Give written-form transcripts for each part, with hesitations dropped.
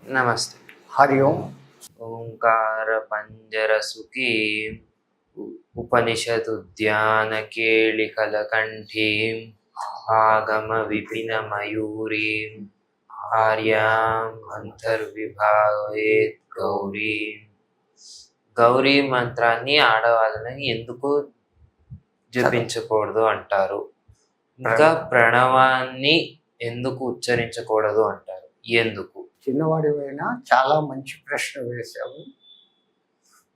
నమస్తే. హరి ఓం. ఓంకార పంజరసుఖీం ఉపనిషదుద్యానకేళికలకంఠీం ఆగమ విపిన మయూరీం ఆర్యాం అంతర్విభావేత్ గౌరీం. గౌరీ మంత్రాన్ని ఆడవాళ్ళని ఎందుకు జపించకూడదు అంటారు? ఇంకా ప్రణవాన్ని ఎందుకు ఉచ్చరించకూడదు అంటారు? ఎందుకు? చిన్నవాడివైనా చాలా మంచి ప్రశ్న వేశావు.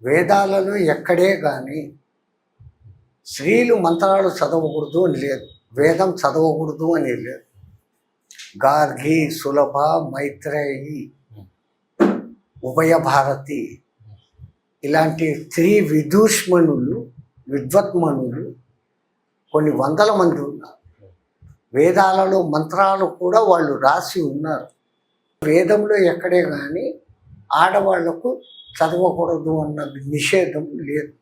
వేదాలలో ఎక్కడే కానీ స్త్రీలు మంత్రాలు చదవకూడదు అని లేదు, వేదం చదవకూడదు అని లేదు. గార్గి, సులభ, మైత్రేయి, ఉభయ భారతి ఇలాంటి స్త్రీ విదూష్మణులు, విద్వత్మణులు కొన్ని వందల మంది ఉన్నారు. వేదాలలో మంత్రాలు కూడా వాళ్ళు రాసి ఉన్నారు. వేదంలో ఎక్కడే కానీ ఆడవాళ్లకు చదవకూడదు అన్న నిషేధం లేదు.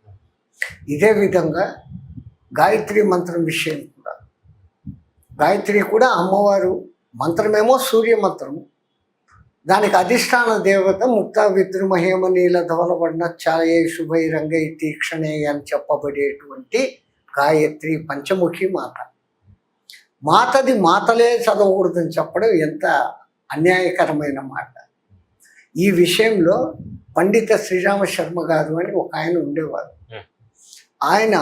ఇదే విధంగా గాయత్రి మంత్రం విషయం కూడా, గాయత్రి కూడా అమ్మవారు మంత్రమేమో సూర్య మంత్రము, దానికి అధిష్టాన దేవత ముక్తా విద్రుమహేమ నీల ధవలవర్ణ ఛాయే శుభై రంగై తీక్షణే అని చెప్పబడేటువంటి గాయత్రి పంచముఖి మాత. మాతది మాతలే చదవకూడదని చెప్పడం ఎంత అన్యాయకరమైన మాట. ఈ విషయంలో పండిత శ్రీరామ శర్మ గారు అని ఒక ఆయన ఉండేవారు. ఆయన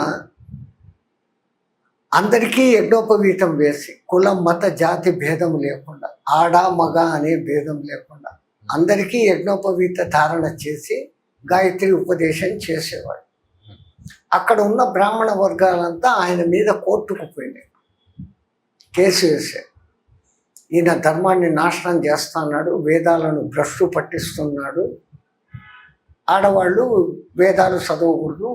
అందరికీ యజ్ఞోపవీతం వేసి కులం మత జాతి భేదం లేకుండా, ఆడ మగ అనే భేదం లేకుండా అందరికీ యజ్ఞోపవీత ధారణ చేసి గాయత్రి ఉపదేశం చేసేవాడు. అక్కడ ఉన్న బ్రాహ్మణ వర్గాలంతా ఆయన మీద కోర్టుకు పోయినాయి, కేసు వేశారు. ఈయన ధర్మాన్ని నాశనం చేస్తున్నాడు, వేదాలను భ్రష్టు పట్టిస్తున్నాడు, ఆడవాళ్ళు వేదాలు చదవకూడదు,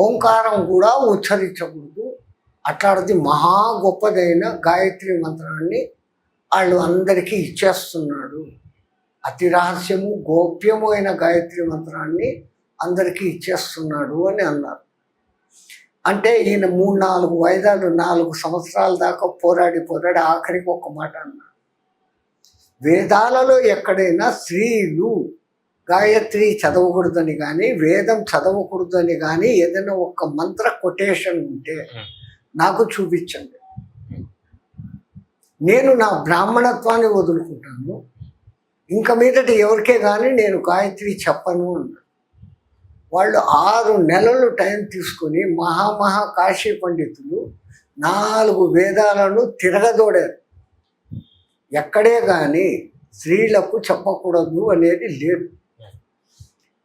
ఓంకారం కూడా ఉచ్చరించకూడదు, అట్లాంటిది మహా గొప్పదైన గాయత్రి మంత్రాన్ని వాళ్ళు అందరికీ ఇచ్చేస్తున్నాడు, అతి రహస్యము గోప్యము అయిన గాయత్రి మంత్రాన్ని అందరికీ ఇచ్చేస్తున్నాడు అని అన్నారు. అంటే ఈయన 3-4 వాయిదాలు 4 సంవత్సరాల దాకా పోరాడి ఆఖరికి ఒక మాట అన్నాడు, వేదాలలో ఎక్కడైనా స్త్రీలు గాయత్రి చదవకూడదని కానీ వేదం చదవకూడదని కానీ ఏదైనా ఒక మంత్ర కొటేషన్ ఉంటే నాకు చూపించండి, నేను నా బ్రాహ్మణత్వాన్ని వదులుకుంటాను, ఇంకా మీదట ఎవరికే కానీ నేను గాయత్రి చెప్పను అన్నాడు. వాళ్ళు 6 నెలలు టైం తీసుకొని కాశీ పండితులు 4 వేదాలను తిరగదోడారు. ఎక్కడే కానీ స్త్రీలకు చెప్పకూడదు అనేది లేదు.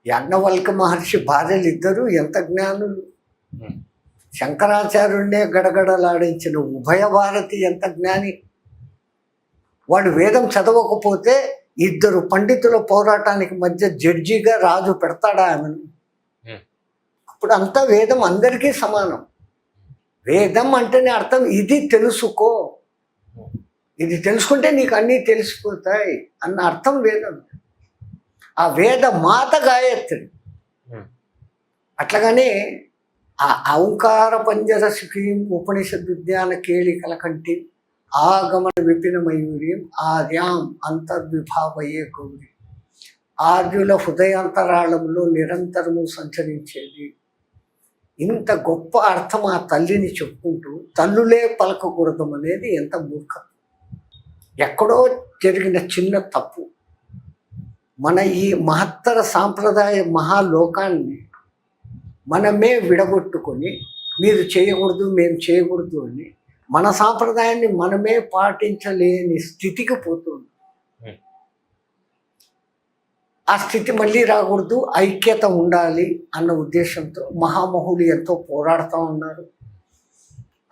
యాజ్ఞవల్క్య మహర్షి భార్యలు ఇద్దరు ఎంత జ్ఞానులు, శంకరాచార్యుడినే గడగడలాడించిన ఉభయ భారతి ఎంత జ్ఞాని. వాడు వేదం చదవకపోతే 2 పండితుల పోరాటానికి మధ్య జడ్జిగా రాజు పెడతాడా ఆమెను? ఇప్పుడు అంతా వేదం అందరికీ సమానం. వేదం అంటేనే అర్థం ఇది తెలుసుకో, ఇది తెలుసుకుంటే నీకు అన్నీ తెలిసిపోతాయి అన్న అర్థం వేదం. ఆ వేద మాత గాయత్రి. అట్లాగనే ఆ ఓంకార పంజర సుఖీం ఉపనిషదుద్యాన కేళికల కంటి ఆగమన విపిన మయూరీం ఆర్యాం అంతర్విభావయే గౌరీ, ఆర్యుల హృదయాంతరాళంలో నిరంతరము సంచరించేది. ఇంత గొప్ప అర్థం ఆ తల్లిని చెప్పుకుంటూ తల్లులే పలకకూడదు అనేది ఎంత మూర్ఖం. ఎక్కడో జరిగిన చిన్న తప్పు మన ఈ మహత్తర సాంప్రదాయ మహాలోకాన్ని మనమే విడగొట్టుకొని మీరు చేయకూడదు మేము చేయకూడదు అని మన సాంప్రదాయాన్ని మనమే పాటించలేని స్థితికి పోతుంది. ఆ స్థితి మళ్ళీ రాకూడదు, ఐక్యత ఉండాలి అన్న ఉద్దేశంతో మహామహులు ఎంతో పోరాడుతూ ఉన్నారు.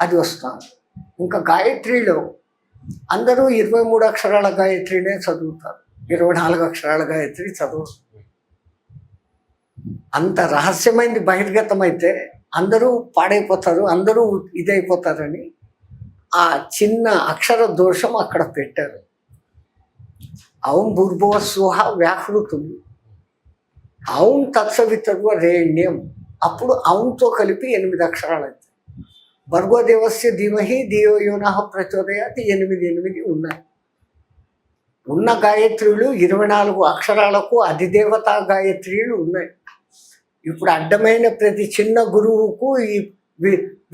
అది వస్తాను. ఇంకా గాయత్రిలో అందరూ 23 అక్షరాల గాయత్రినే చదువుతారు, 24 అక్షరాల గాయత్రి చదువు. అంత రహస్యమైంది బహిర్గతమైతే అందరూ పాడైపోతారు, అందరూ ఇదైపోతారని ఆ చిన్న అక్షర దోషం అక్కడ పెట్టారు. ఔం భూర్భువ స్వః వ్యాహృతులు, ఔం తత్సవితుర్వరేణ్యం, అప్పుడు ఔంతో కలిపి 8 అక్షరాలు అవుతాయి. భర్గోదేవస్య ధీమహి ధియో యో నః ప్రచోదయాత్ 8 ఉన్నాయి. ఉన్న గాయత్రులు 24 అక్షరాలకు అధిదేవతా గాయత్రీలు ఉన్నాయి. ఇప్పుడు అడ్డమైన ప్రతి చిన్న గురువుకు ఈ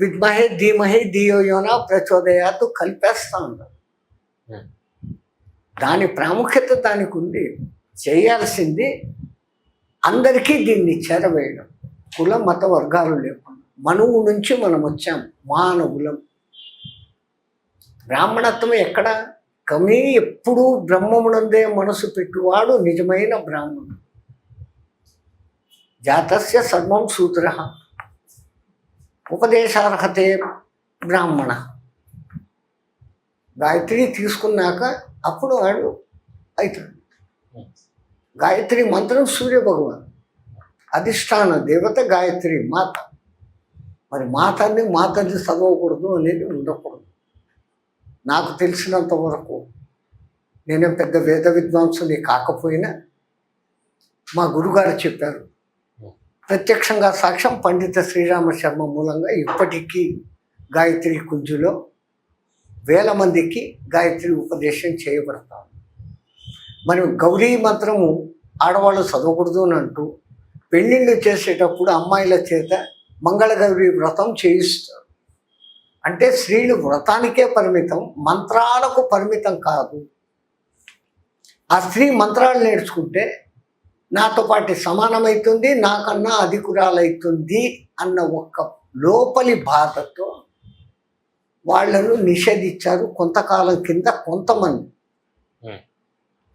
విద్మహే ధీమహే ధియో యోన ప్రచోదయాత్ కలిపేస్తా ఉన్నారు. దాని ప్రాముఖ్యత దానికి ఉంది. చేయాల్సింది అందరికీ దీన్ని చేరవేయడం, కుల మత వర్గాలు లేకుండా. మనువు నుంచి మనం వచ్చాం, మానవులం. బ్రాహ్మణత్వం ఎక్కడ? కమీ ఎప్పుడూ బ్రహ్మమునందే మనసు పెట్టువాడు నిజమైన బ్రాహ్మణుడు. జాతస్య సర్వం శూద్ర ఉపదేశార్హతే బ్రాహ్మణ. గాయత్రి తీసుకున్నాక అప్పుడు వాడు అవుతాడు. గాయత్రి మంత్రం సూర్య భగవాన్ అధిష్టాన దేవత గాయత్రి మాత. మరి మాతని చదవకూడదు అనేది ఉండకూడదు. నాకు తెలిసినంత వరకు, నేనేం పెద్ద వేద విద్వాంసుని కాకపోయినా మా గురుగారు చెప్పారు, ప్రత్యక్షంగా సాక్ష్యం పండిత శ్రీరామ శర్మ మూలంగా ఇప్పటికీ గాయత్రి కుంజులో 1000 మందికి గాయత్రి ఉపదేశం చేయబడతాం. మనం గౌరీ మంత్రము ఆడవాళ్ళు చదవకూడదు అని అంటూ పెళ్ళిళ్ళు చేసేటప్పుడు అమ్మాయిల చేత మంగళగౌరి వ్రతం చేయిస్తారు. అంటే స్త్రీలు వ్రతానికే పరిమితం, మంత్రాలకు పరిమితం కాదు. ఆ స్త్రీ మంత్రాలు నేర్చుకుంటే నాతో పాటు సమానమవుతుంది, నాకన్నా అధికురాలవుతుంది అన్న ఒక్క లోపలి బాధతో వాళ్లను నిషేధించారు కొంతకాలం కింద కొంతమంది.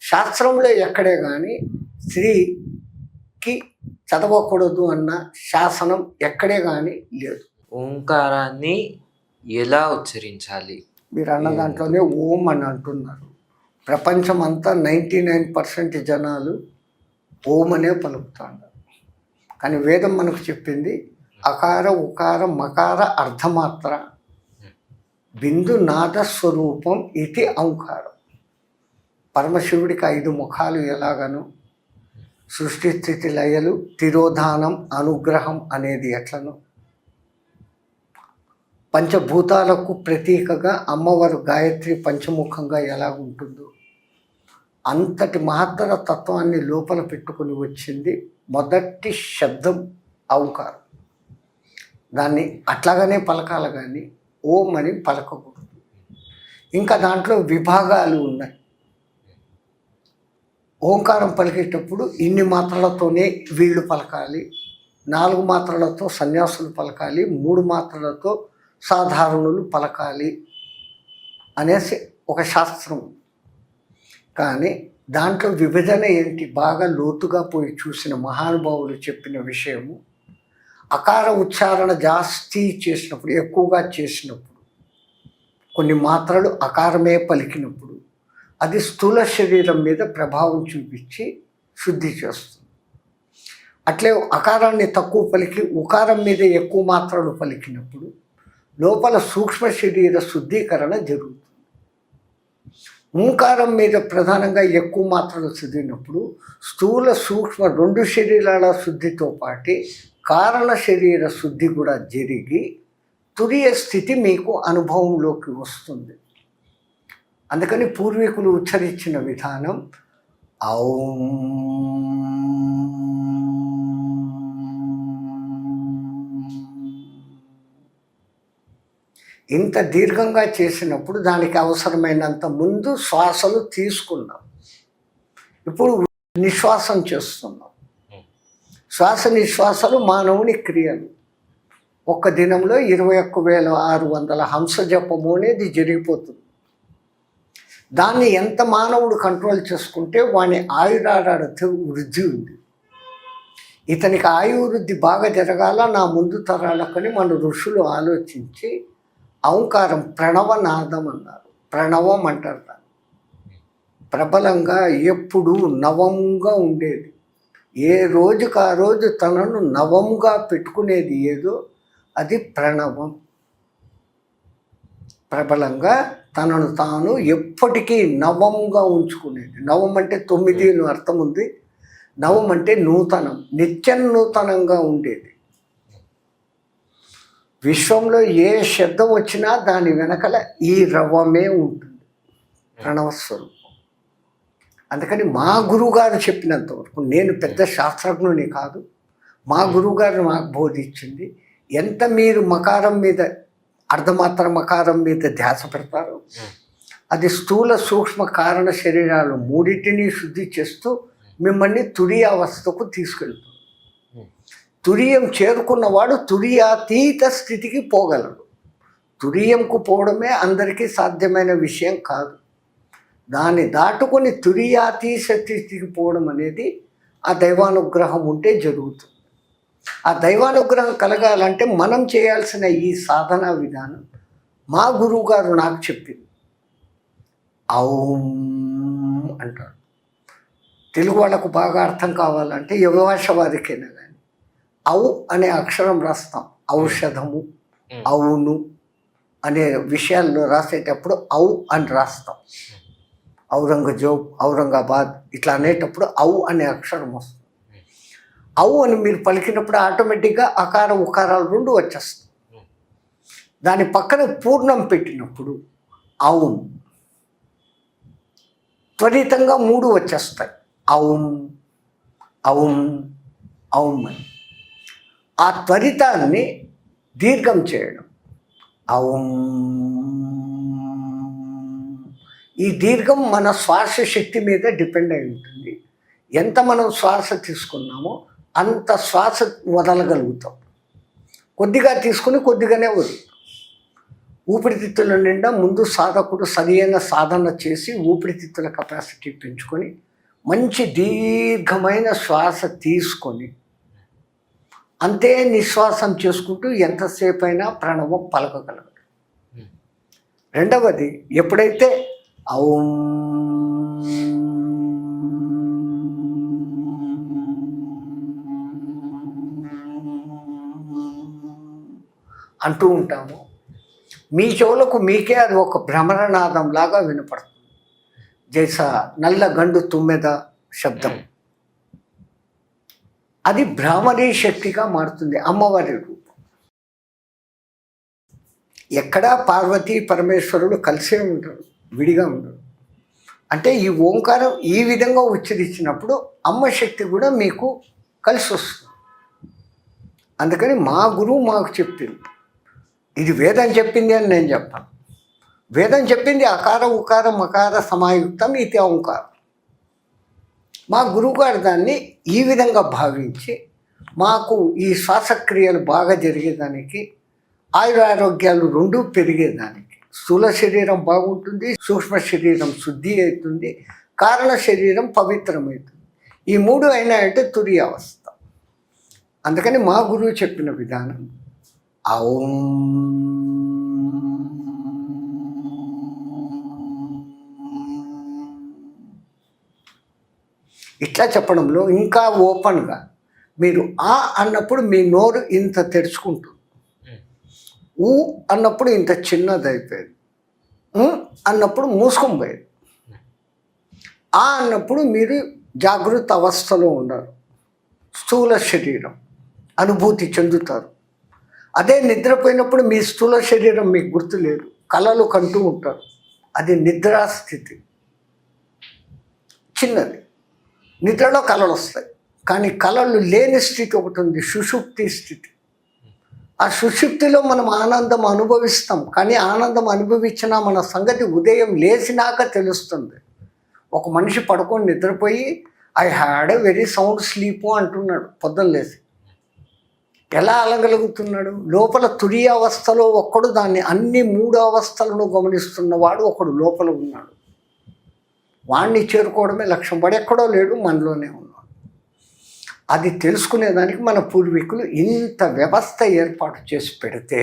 శాస్త్రంలో ఎక్కడే కానీ స్త్రీకి చదవకూడదు అన్న శాసనం ఎక్కడే కానీ లేదు. ఓంకారాన్ని ఎలా ఉచ్చరించాలి? మీరు అన్న దాంట్లోనే ఓం అని అంటున్నారు. ప్రపంచం అంతా 99% జనాలు ఓం అనే పలుకుతున్నారు. కానీ వేదం మనకు చెప్పింది అకార ఉకార మకార అర్ధమాత్ర బిందు నాద స్వరూపం ఇది ఓంకారం. పరమశివుడికి 5 ముఖాలు ఎలాగను, సృష్టి స్థితి లయలు, తిరోధానం, అనుగ్రహం అనేది ఎట్లను, పంచభూతాలకు ప్రతీకగా అమ్మవారు గాయత్రి పంచముఖంగా ఎలా ఉంటుందో అంతటి మహత్తర తత్వాన్ని లోపల పెట్టుకుని వచ్చింది మొదటి శబ్దం ఓంకారం. దాన్ని అట్లాగనే పలకాలి కానీ ఓం అని పలకకూడదు. ఇంకా దాంట్లో విభాగాలు ఉన్నాయి. ఓంకారం పలికేటప్పుడు ఇన్ని మాత్రలతోనే వీళ్ళు పలకాలి, 4 మాత్రలతో సన్యాసులు పలకాలి, 3 మాత్రలతో సాధారణులు పలకాలి అనేసి ఒక శాస్త్రం. కానీ దాంట్లో విభజన ఏంటి? బాగా లోతుగా పోయి చూసిన మహానుభావులు చెప్పిన విషయము, అకార ఉచ్చారణ జాస్తి చేసినప్పుడు, ఎక్కువగా చేసినప్పుడు, కొన్ని మాత్రలు అకారమే పలికినప్పుడు అది స్థూల శరీరం మీద ప్రభావం చూపించి శుద్ధి చేస్తుంది. అట్లే అకారాన్ని తక్కువ పలికి ఉకారం మీద ఎక్కువ మాత్రలు పలికినప్పుడు లోపల సూక్ష్మ శరీర శుద్ధీకరణ జరుగుతుంది. ఓంకారం మీద ప్రధానంగా ఎక్కువ మాత్రలు చదివినప్పుడు స్థూల సూక్ష్మ 2 శరీరాల శుద్ధితో పాటు కారణ శరీర శుద్ధి కూడా జరిగి తురియ స్థితి మీకు అనుభవంలోకి వస్తుంది. అందుకని పూర్వీకులు ఉచ్చరించిన విధానం ఔం. ఇంత దీర్ఘంగా చేసినప్పుడు దానికి అవసరమైనంత ముందు శ్వాసలు తీసుకున్నాం, ఇప్పుడు నిశ్వాసం చేస్తున్నాం. శ్వాస నిశ్వాసాలు మానవుని క్రియలు. ఒక్క దినంలో 21,600 హంస జపము అనేది జరిగిపోతుంది. దాన్ని ఎంత మానవుడు కంట్రోల్ చేసుకుంటే వాని ఆయురారాధ వృద్ధి ఉంది. ఇతనికి ఆయు వృద్ధి బాగా జరగాల నా ముందు తరాలకని మన ఋషులు ఆలోచించి ఓంకారం ప్రణవనాదం అన్నారు. ప్రణవం అంటారు దాన్ని. ప్రబలంగా ఎప్పుడు నవంగా ఉండేది. ఏ రోజుకు ఆ రోజు తనను నవంగా పెట్టుకునేది ఏదో అది ప్రణవం. ప్రబలంగా తనను తాను ఎప్పటికీ నవంగా ఉంచుకునేది. నవం అంటే 9 అర్థం ఉంది. నవం అంటే నూతనం, నిత్యం నూతనంగా ఉండేది. విశ్వంలో ఏ శబ్దం వచ్చినా దాని వెనకల ఈ రవమే ఉంటుంది, ప్రణవస్వరూపం. అందుకని మా గురువుగారు చెప్పినంత వరకు, నేను పెద్ద శాస్త్రజ్ఞుని కాదు, మా గురువుగారు నాకు బోధించింది, ఎంత మీరు మకారం మీద అర్ధమాత్ర మకారం మీద ధ్యాస పెడతారో అది స్థూల సూక్ష్మ కారణ శరీరాలు మూడింటిని శుద్ధి చేస్తూ మిమ్మల్ని తురియ అవస్థకు తీసుకెళ్తుంది. తురియం చేరుకున్నవాడు తురియాతీత స్థితికి పోగలడు. తురియంకు పోవడమే అందరికీ సాధ్యమైన విషయం కాదు. దాన్ని దాటుకొని తురియాతీత స్థితికి పోవడం అనేది ఆ దైవానుగ్రహం ఉంటే జరుగుతుంది. ఆ దైవానుగ్రహం కలగాలంటే మనం చేయాల్సిన ఈ సాధనా విధానం మా గురువు గారు నాకు చెప్పింది. ఔం అంటాడు. తెలుగు వాళ్ళకు బాగా అర్థం కావాలంటే ఏ భాష వారికైనా కానీ ఔ అనే అక్షరం రాస్తాం. ఔషధము, అవును అనే విషయాల్లో రాసేటప్పుడు ఔ అని రాస్తాం. ఔరంగజేబ్, ఔరంగాబాద్ ఇట్లా అనేటప్పుడు ఔ అనే అక్షరం వస్తుంది. ఔ అని మీరు పలికినప్పుడు ఆటోమేటిక్గా అకార ఉకారాలు రెండు వచ్చేస్తాయి. దాని పక్కన పూర్ణం పెట్టినప్పుడు ఔం త్వరితంగా మూడు వచ్చేస్తాయి. ఔం ఔం ఔం అని ఆ త్వరితాన్ని దీర్ఘం చేయడం ఔం. ఈ దీర్ఘం మన శ్వాస శక్తి మీద డిపెండ్ అయి ఉంటుంది. ఎంత మనం శ్వాస తీసుకున్నామో అంత శ్వాస వదలగలుగుతాం. కొద్దిగా తీసుకుని కొద్దిగానే వదులుతాం. ఊపిరితిత్తుల నిండా ముందు సాధకుడు సరైన సాధన చేసి ఊపిరితిత్తుల కెపాసిటీ పెంచుకొని మంచి దీర్ఘమైన శ్వాస తీసుకొని అంతే నిశ్వాసం చేసుకుంటూ ఎంతసేపు అయినా ప్రణవం పలకగలడు. రెండవది, ఎప్పుడైతే ఔం అంటూ ఉంటాము, మీ చెవులకు మీకే అది ఒక భ్రమరనాదం లాగా వినపడుతుంది. జైసా నల్ల గండు తుమ్మెద శబ్దం, అది భ్రామరీ శక్తిగా మారుతుంది. అమ్మవారి రూపం. ఎక్కడా పార్వతీ పరమేశ్వరుడు కలిసే ఉంటారు, విడిగా ఉండరు. అంటే ఈ ఓంకారం ఈ విధంగా ఉచ్చరించినప్పుడు అమ్మ శక్తి కూడా మీకు కలిసి వస్తుంది. అందుకని మా గురువు మాకు చెప్పింది. ఇది వేదం చెప్పింది అని నేను చెప్పాను. వేదం చెప్పింది అకార ఉకార మకార సమాయుక్తం ఇది ఓంకారం. మా గురువుగారు దాన్ని ఈ విధంగా భావించి మాకు ఈ శ్వాసక్రియలు బాగా జరిగేదానికి, ఆయురారోగ్యాలు రెండూ పెరిగేదానికి, స్థూల శరీరం బాగుంటుంది, సూక్ష్మ శరీరం శుద్ధి అవుతుంది, కారణ శరీరం పవిత్రమవుతుంది. ఈ మూడు అయినాయంటే తురియ అవస్థ. అందుకని మా గురువు చెప్పిన విధానం ఔం. ఇట్లా చెప్పడంలో ఇంకా ఓపెన్గా మీరు ఆ అన్నప్పుడు మీ నోరు ఇంత తెరుచుకుంటుంది, ఊ అన్నప్పుడు ఇంత చిన్నది అయిపోయేది, అన్నప్పుడు మూసుకొని పోయేది, ఆ అన్నప్పుడు మీరు జాగృత అవస్థలో ఉన్నారు, స్థూల శరీరం అనుభూతి చెందుతారు. అదే నిద్రపోయినప్పుడు మీ స్థూల శరీరం మీకు గుర్తులేదు, కలలు కంటూ ఉంటారు, అది నిద్రాస్థితి. చిన్నది, నిద్రలో కళలు వస్తాయి, కానీ కళలు లేని స్థితి ఒకటి ఉంది, సుషుప్తి స్థితి. ఆ సుషుప్తిలో మనం ఆనందం అనుభవిస్తాం, కానీ ఆనందం అనుభవించినా మన సంగతి ఉదయం లేచినాక తెలుస్తుంది. ఒక మనిషి పడుకొని నిద్రపోయి I had a very sound sleep అంటున్నాడు పొద్దున్న లేచి. ఎలా అలగలుగుతున్నాడు? లోపల తురియ అవస్థలో ఒక్కడు దాన్ని అన్ని మూడు అవస్థలను గమనిస్తున్నవాడు ఒకడు లోపల ఉన్నాడు. వాణ్ణి చేరుకోవడమే లక్ష్యం. వాడెక్కడో లేడు, మనలోనే ఉన్నాడు. అది తెలుసుకునేదానికి మన పూర్వీకులు ఇంత వ్యవస్థ ఏర్పాటు చేసి పెడితే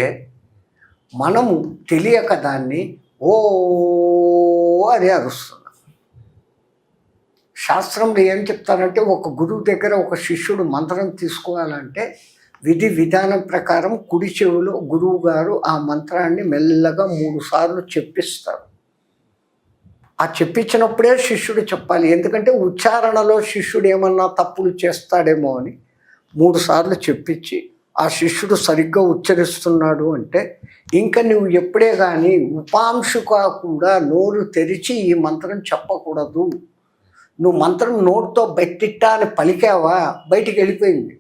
మనము తెలియక దాన్ని ఓ అది అరుస్తున్నాం. శాస్త్రంలో ఏం చెప్తారంటే, ఒక గురువు దగ్గర ఒక శిష్యుడు మంత్రం తీసుకోవాలంటే విధి విధానం ప్రకారం కుడి చెవిలో గురువు గారు ఆ మంత్రాన్ని మెల్లగా 3 సార్లు చెప్పిస్తారు. ఆ చెప్పించినప్పుడే శిష్యుడు చెప్పాలి. ఎందుకంటే ఉచ్చారణలో శిష్యుడు ఏమన్నా తప్పులు చేస్తాడేమో అని 3 సార్లు చెప్పించి ఆ శిష్యుడు సరిగ్గా ఉచ్చరిస్తున్నాడు అంటే ఇంకా నువ్వు ఎప్పుడే కానీ ఉపాంశుగా కూడా నోరు తెరిచి ఈ మంత్రం చెప్పకూడదు. నువ్వు మంత్రం నోటితో బెట్టిట్టా అని పలికావా, బయటికి వెళ్ళిపోయింది.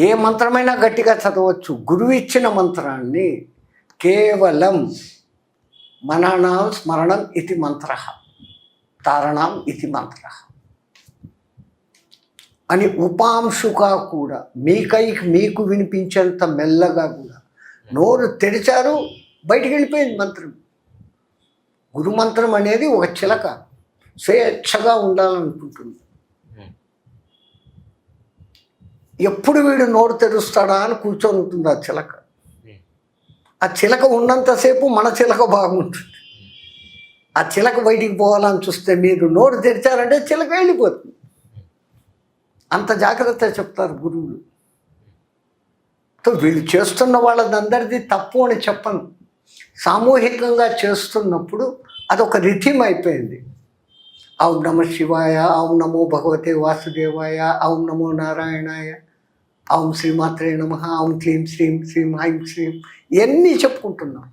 ఏ మంత్రమైనా గట్టిగా చదవచ్చు. గురువు ఇచ్చిన మంత్రాన్ని కేవలం మననాం స్మరణం ఇది మంత్ర, తారణం ఇది మంత్ర అని ఉపాంశుగా కూడా మీకు వినిపించేంత మెల్లగా కూడా నోరు తెరిచారు, బయటికి వెళ్ళిపోయింది మంత్రం. గురు మంత్రం అనేది ఒక చిలక స్వేచ్ఛగా ఉండాలనుకుంటుంది. ఎప్పుడు వీడు నోరు తెరుస్తాడా అని కూర్చొని ఉంటుంది ఆ చిలక. ఆ చిలక ఉన్నంతసేపు మన చిలక బాగుంటుంది. ఆ చిలక బయటికి పోవాలని చూస్తే మీరు నోరు తెరిచారంటే చిలక వెళ్ళిపోతుంది. అంత జాగ్రత్త చెప్తారు గురువులు. వీళ్ళు చేస్తున్న వాళ్ళదందరిది తప్పు అని చెప్పను. సామూహికంగా చేస్తున్నప్పుడు అదొక రిథిమ్ అయిపోయింది. ఓం నమ శివాయ, ఓం నమో భగవతే వాసుదేవాయ, ఓం నమో నారాయణాయ, ఓం శ్రీమాత్రే నమః, ఓం క్లీం శ్రీం శ్రీం ఐం శ్రీం ఇవన్నీ చెప్పుకుంటున్నాం.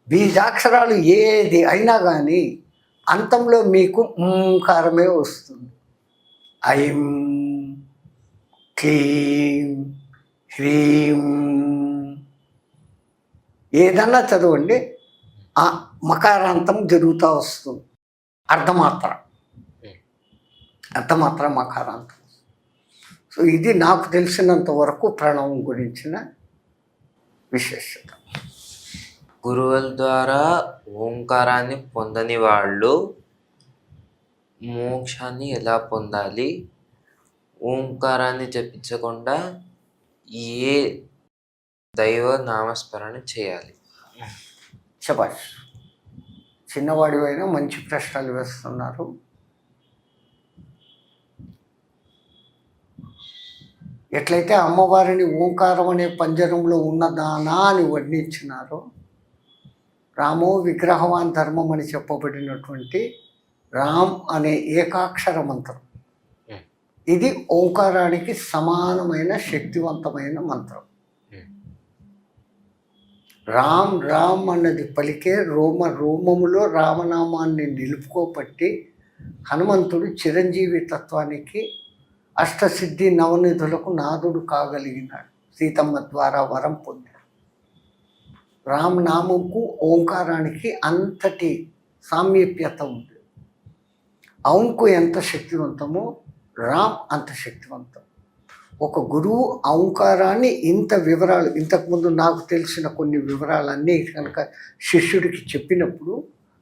బీజాక్షరాలు ఏది అయినా కానీ అంతంలో మీకు కారమే వస్తుంది. ఐం క్లీం హ్రీం ఏదన్నా చదవండి, ఆ మకారాంతం జరుగుతూ వస్తుంది. అర్ధమాత్ర మకారాంతం. సో ఇది నాకు తెలిసినంత వరకు ప్రణవం గురించిన విశేషత. గురువుల ద్వారా ఓంకారాన్ని పొందని వాళ్ళు మోక్షాన్ని ఎలా పొందాలి? ఓంకారాన్ని జపించకుండా ఏ దైవ నామస్మరణ చేయాలి? శభాష్, చిన్నవాడివైనా మంచి ప్రశ్నలు వేస్తున్నారు. ఎట్లయితే అమ్మవారిని ఓంకారం అనే పంజరంలో ఉన్నదానా అని వర్ణించినారో, రామో విగ్రహవాన్ ధర్మం అని చెప్పబడినటువంటి రామ్ అనే ఏకాక్షర మంత్రం, ఇది ఓంకారానికి సమానమైన శక్తివంతమైన మంత్రం. రామ్ రామ్ అన్నది పలికే రోమములో రామనామాన్ని నిలుపుకోబట్టి హనుమంతుడు చిరంజీవి తత్వానికి అష్టసిద్ధి నవనిధులకు నాదుడు కాగలిగినాడు. సీతమ్మ ద్వారా వరం పొందాడు. రామనామంకు ఓంకారానికి అంతటి సామీప్యత ఉంది. ఔంకు ఎంత శక్తివంతమో రామ్ అంత శక్తివంతం. ఒక గురువు ఔంకారాన్ని ఇంత వివరాలు, ఇంతకుముందు నాకు తెలిసిన కొన్ని వివరాలన్నీ కనుక శిష్యుడికి చెప్పినప్పుడు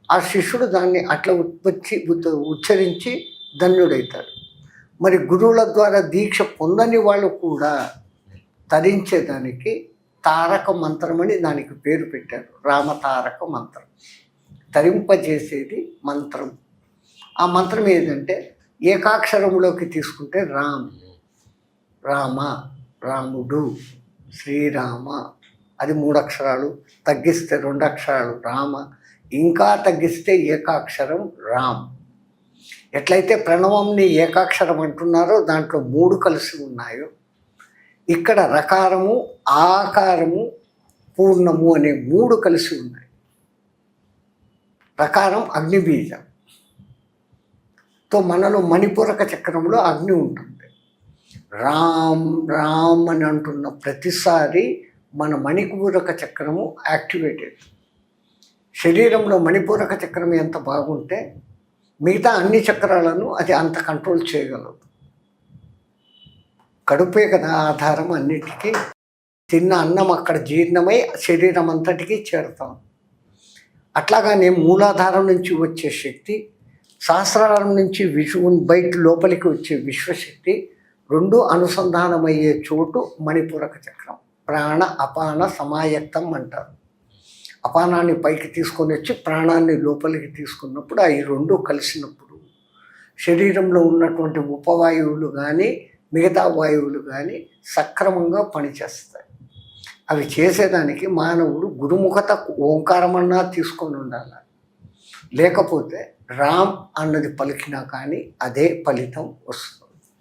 ఆ శిష్యుడు దాన్ని అట్లా ఉచ్చరించి ధన్యుడవుతాడు. మరి గురువుల ద్వారా దీక్ష పొందని వాళ్ళు కూడా తరించేదానికి తారక మంత్రం అని దానికి పేరు పెట్టారు. రామతారక మంత్రం, తరింపజేసేది మంత్రం. ఆ మంత్రం ఏదంటే ఏకాక్షరంలోకి తీసుకుంటే రామ్, రామ, రాముడు, శ్రీరామ, అది 3 అక్షరాలు, తగ్గిస్తే 2 అక్షరాలు రామ, ఇంకా తగ్గిస్తే ఏకాక్షరం రామ్. ఎట్లయితే ప్రణవంని ఏకాక్షరం అంటున్నారో దాంట్లో 3 కలిసి ఉన్నాయో, ఇక్కడ రకారము, ఆకారము, పూర్ణము అనే 3 కలిసి ఉన్నాయి. రకారం అగ్నిబీజం. మనలో మణిపూరక చక్రంలో అగ్ని ఉంటుంది. రామ్ రామ్ అని అంటున్న ప్రతిసారి మన మణిపూరక చక్రము యాక్టివేటెడ్. శరీరంలో మణిపూరక చక్రం ఎంత బాగుంటే మిగతా అన్ని చక్రాలను అది అంత కంట్రోల్ చేయగలదు. కడుపే కదా ఆధారం అన్నిటికీ. తిన్న అన్నం అక్కడ జీర్ణమై శరీరం అంతటికీ చేరుతాం. అట్లాగానే మూలాధారం నుంచి వచ్చే శక్తి, సహస్రారం నుంచి బయట లోపలికి వచ్చే విశ్వశక్తి 2 అనుసంధానమయ్యే చోటు మణిపూరక చక్రం. ప్రాణ అపాన సమాయత్తం అంటారు. అపానాన్ని పైకి తీసుకొని వచ్చి ప్రాణాన్ని లోపలికి తీసుకున్నప్పుడు అవి 2 కలిసినప్పుడు శరీరంలో ఉన్నటువంటి ఉపవాయువులు కానీ మిగతా వాయువులు కానీ సక్రమంగా పనిచేస్తాయి. అవి చేసేదానికి మానవుడు గురుముఖత ఓంకారమన్నా తీసుకొని ఉండాలి. లేకపోతే రామ్ అన్నది పలికినా కానీ అదే ఫలితం వస్తుంది.